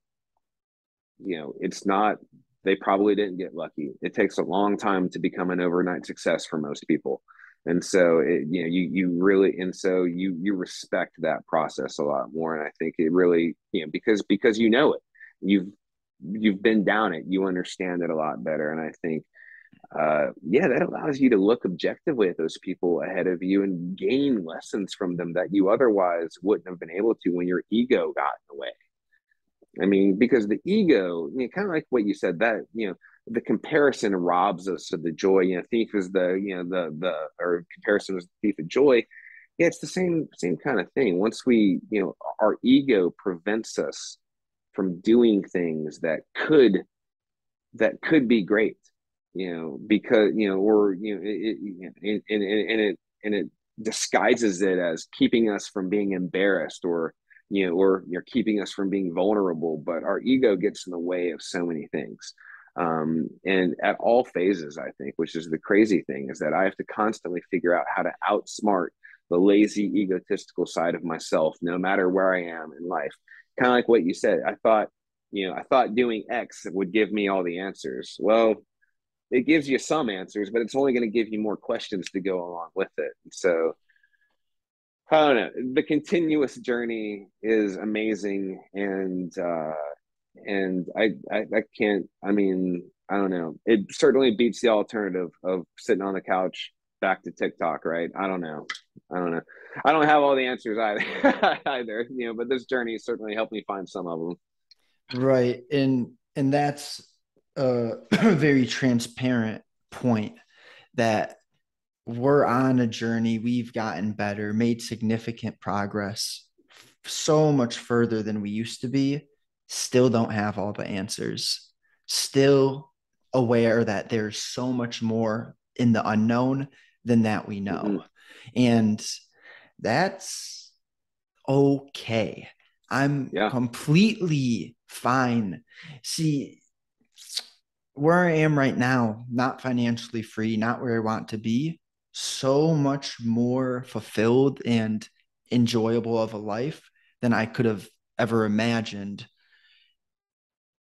it's not, they probably didn't get lucky. It takes a long time to become an overnight success for most people. And so you really, and so you respect that process a lot more. And I think it really, because it, you've been down it, you understand it a lot better. And I think yeah, that allows you to look objectively at those people ahead of you and gain lessons from them that you otherwise wouldn't have been able to when your ego got in the way. I mean, because the ego, kind of like what you said, that the comparison robs us of the joy. Thief is or comparison is the thief of joy. Yeah, it's the same kind of thing. Once we, our ego prevents us from doing things that could be great, because or and it disguises it as keeping us from being embarrassed or or you're keeping us from being vulnerable. But our ego gets in the way of so many things, and at all phases, I think, which is the crazy thing, is that I have to constantly figure out how to outsmart the lazy, egotistical side of myself, no matter where I am in life. Kind of like what you said. I thought doing X would give me all the answers. Well, it gives you some answers, but it's only going to give you more questions to go along with it. So I don't know. The continuous journey is amazing, and I can't. I mean, I don't know. It certainly beats the alternative of sitting on the couch back to TikTok, right? I don't know. I don't know. I don't have all the answers either, either. But this journey certainly helped me find some of them. Right. And that's a very transparent point that we're on a journey. We've gotten better, made significant progress, so much further than we used to be. Still don't have all the answers. Still aware that there's so much more in the unknown than that we know. Mm-hmm. And that's okay. I'm Yeah. completely fine. See, where I am right now, not financially free, not where I want to be, so much more fulfilled and enjoyable of a life than I could have ever imagined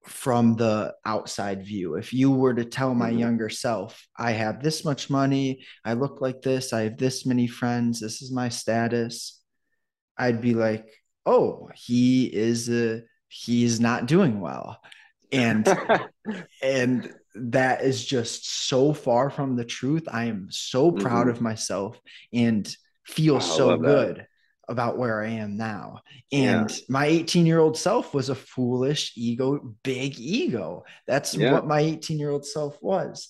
from the outside view. If you were to tell my Mm-hmm. younger self, I have this much money, I look like this, I have this many friends, this is my status, I'd be like, oh, he is not doing well. And and that is just so far from the truth. I am so proud Mm-hmm. of myself and feel Oh, I so love that. good about where I am now. Yeah. And my 18-year-old self was a foolish ego, big ego. That's Yeah. what my 18-year-old self was.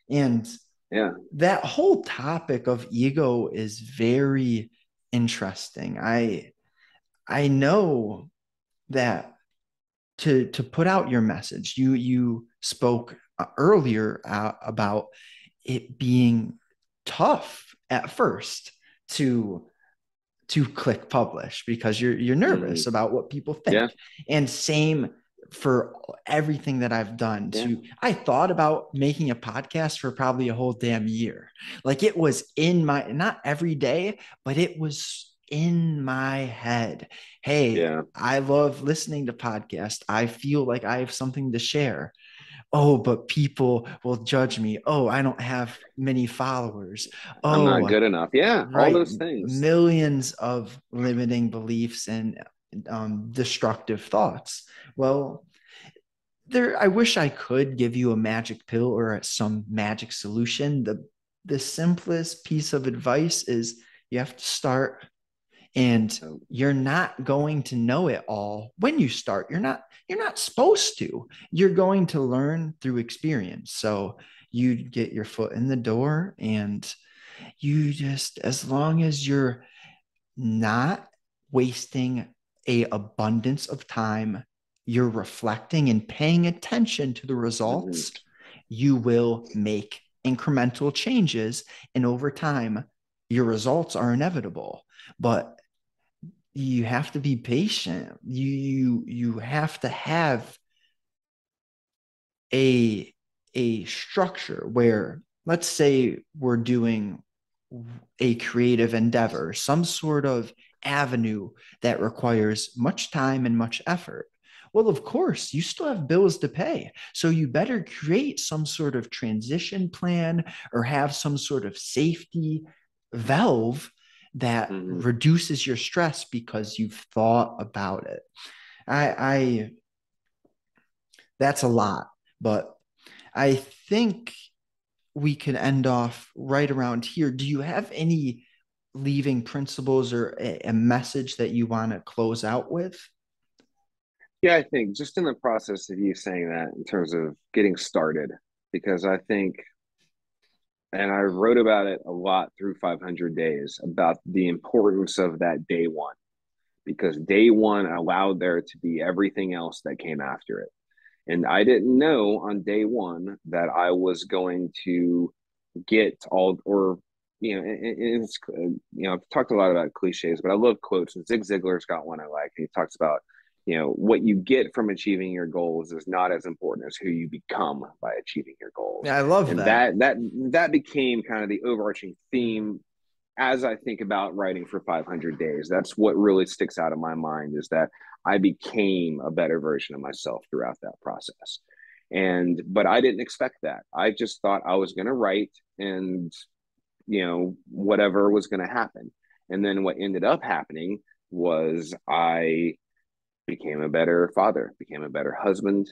And Yeah. that whole topic of ego is very interesting. I know that to put out your message, you spoke earlier about it being tough at first to click publish because you're Mm-hmm. nervous about what people Yeah. think. And same for everything that I've done. Yeah. To I thought about making a podcast for probably a whole damn year. Like it was in my, not every day, but it was in my head. Hey, Yeah. I love listening to podcasts. I feel like I have something to share. Oh, but people will judge me. Oh, I don't have many followers. I'm not Oh, good enough. Yeah. All right. those things. Millions of limiting beliefs and destructive thoughts. Well, I wish I could give you a magic pill or some magic solution. The simplest piece of advice is you have to start And Um, you're not going to know it all when you start. You're not supposed to. You're going to learn through experience. So you get your foot in the door, and you just, as long as you're not wasting a abundance of time, you're reflecting and paying attention to the mhm, results, you will make incremental changes, and over time your results are inevitable. But you have to be patient. You have to have a a structure where, let's say we're doing a creative endeavor, some sort of avenue that requires much time and much effort. Well, of course, you still have bills to pay. So you better create some sort of transition plan or have some sort of safety valve that mhm. reduces your stress because you've thought about it. I that's a lot, but I think we can end off right around here. Do you have any leaving principles or a message that you want to close out with? Yeah, I think just in the process of you saying that in terms of getting started, because I think, and I wrote about it a lot through 500 days about the importance of that day one, because day one allowed there to be everything else that came after it. And I didn't know on day one that I was going to get all, or it's I've talked a lot about cliches, but I love quotes, and Zig Ziglar's got one I like. He talks about what you get from achieving your goals is not as important as who you become by achieving your goals. Yeah, I love And that. that became kind of the overarching theme as I think about writing for 500 days. That's what really sticks out of my mind, is that I became a better version of myself throughout that process. But I didn't expect that. I just thought I was going to write, and whatever was going to happen. And then what ended up happening was I became a better father, became a better husband,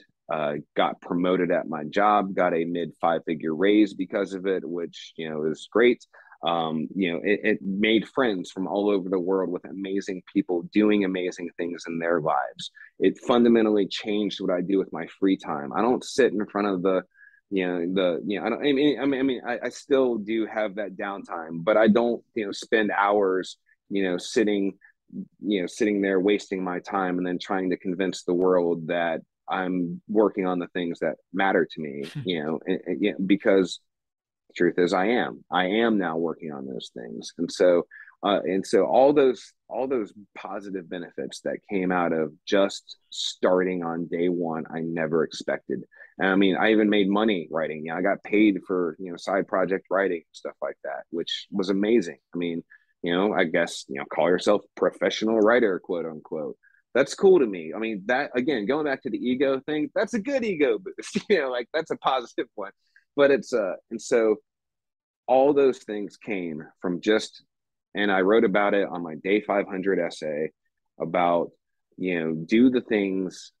got promoted at my job, got a mid 5-figure raise because of it, which, is great. It made friends from all over the world with amazing people doing amazing things in their lives. It fundamentally changed what I do with my free time. I don't sit in front of I don't, I still do have that downtime, but I don't, spend hours, sitting sitting there wasting my time and then trying to convince the world that I'm working on the things that matter to me, because the truth is I am now working on those things. And so all those positive benefits that came out of just starting on day one, I never expected. And I mean, I even made money writing. I got paid for, side project writing, stuff like that, which was amazing. I mean, I guess, call yourself professional writer, quote unquote. That's cool to me. I mean, that again, going back to the ego thing, that's a good ego boost. Like that's a positive one. But and so all those things came from just, and I wrote about it on my day 500 essay about, do the things,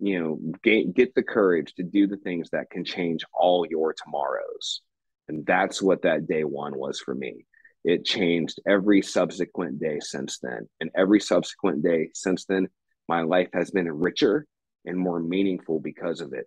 get the courage to do the things that can change all your tomorrows. And that's what that day one was for me. It changed every subsequent day since then. And every subsequent day since then, my life has been richer and more meaningful because of it.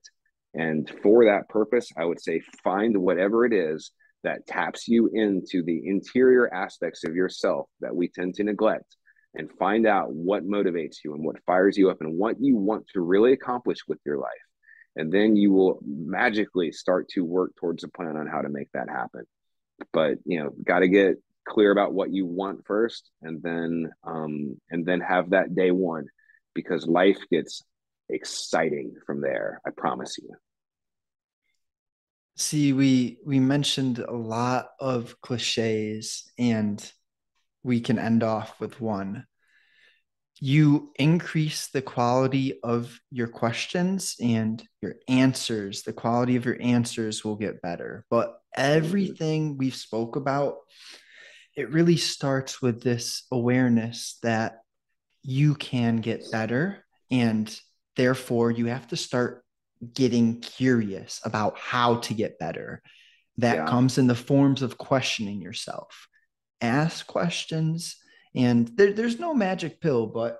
And for that purpose, I would say find whatever it is that taps you into the interior aspects of yourself that we tend to neglect, and find out what motivates you and what fires you up and what you want to really accomplish with your life. And then you will magically start to work towards a plan on how to make that happen. But got to get clear about what you want first, and then have that day one, because life gets exciting from there. I promise you. See, we mentioned a lot of cliches, and we can end off with one. You increase the quality of your questions and your answers. The quality of your answers will get better. But Mm-hmm. everything we've spoke about, it really starts with this awareness that you can get better, and therefore you have to start getting curious about how to get better. That Yeah. comes in the forms of questioning yourself. Ask questions And there's no magic pill, but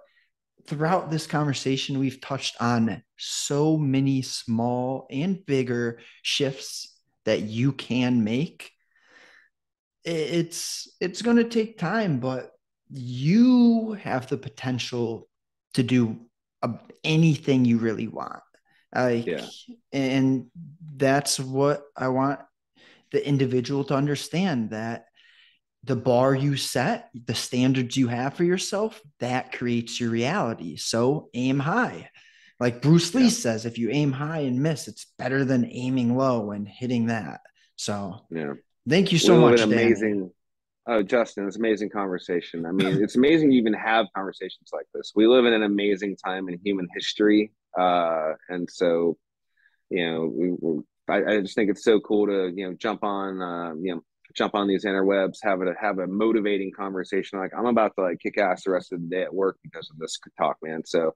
throughout this conversation, we've touched on so many small and bigger shifts that you can make. It's going to take time, but you have the potential to do anything you really want. Like, Yeah. and that's what I want the individual to understand, that the bar you set, the standards you have for yourself, that creates your reality. So aim high. Like Bruce Lee Yeah. says, if you aim high and miss, it's better than aiming low and hitting that. So Yeah. thank you We so live in much, Danny. amazing. Oh, Justin, it's amazing conversation. I mean, it's amazing you even have conversations like this. We live in an amazing time in human history. And so, I just think it's so cool to, jump on these interwebs, have a motivating conversation. Like I'm about to like kick ass the rest of the day at work because of this talk, man. So,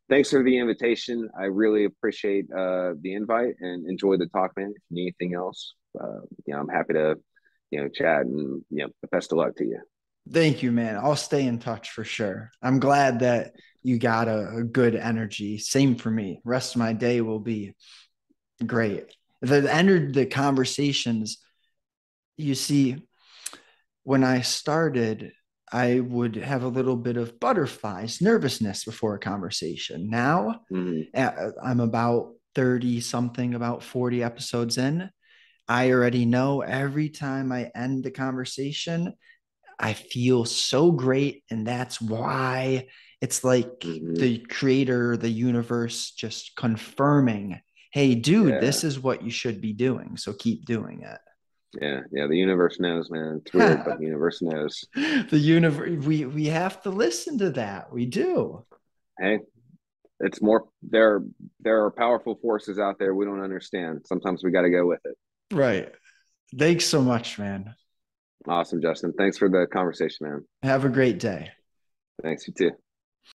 thanks for the invitation. I really appreciate the invite and enjoy the talk, man. If you need anything else, I'm happy to, chat and, best of luck to you. Thank you, man. I'll stay in touch for sure. I'm glad that you got a good energy. Same for me. Rest of my day will be great. The conversations, you see, when I started, I would have a little bit of butterflies, nervousness before a conversation. Now Mm-hmm. I'm about 30 something, about 40 episodes in. I already know every time I end the conversation, I feel so great. And that's why it's like Mm-hmm. the creator, the universe just confirming, hey, dude, Yeah. this is what you should be doing. So keep doing it. Yeah. Yeah. The universe knows, man. It's weird, but the universe knows. The universe, we have to listen to that. We do. Hey, it's more there are powerful forces out there we don't understand. Sometimes we got to go with it. Right. Thanks so much, man. Awesome, Justin. Thanks for the conversation, man. Have a great day. Thanks, you too.